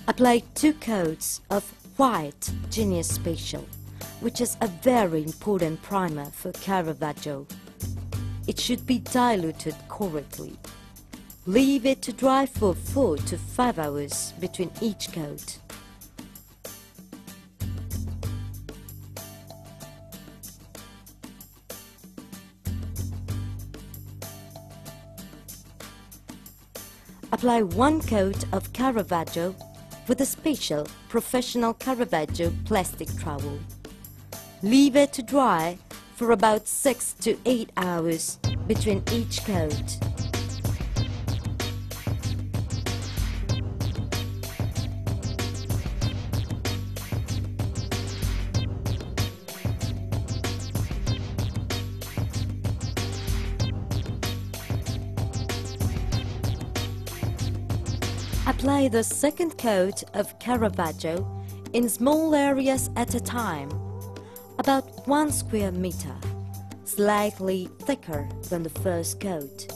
Apply 2 coats of white Genius Special, which is a very important primer for Caravaggio. It should be diluted correctly. Leave it to dry for 4 to 5 hours between each coat. Apply 1 coat of Caravaggio with a special professional Caravaggio plastic trowel. Leave it to dry for about 6 to 8 hours between each coat. Apply the second coat of Caravaggio in small areas at a time, about 1 square meter, slightly thicker than the first coat.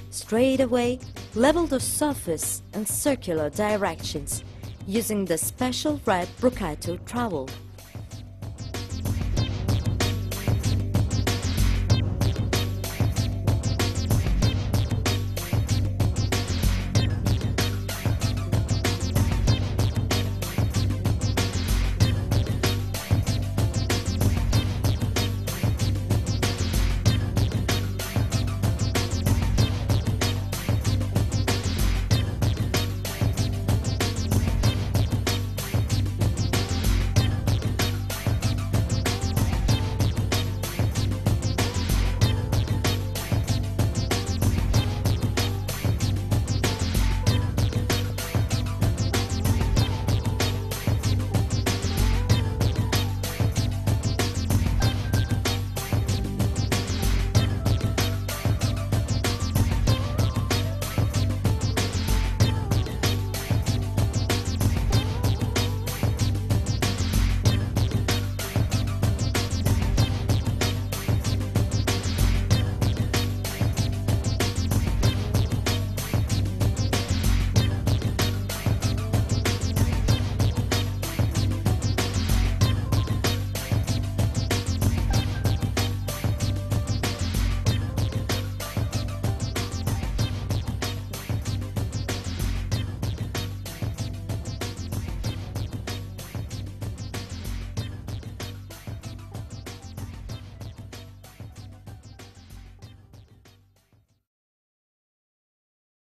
Straight away, level the surface in circular directions using the special red Broccato trowel.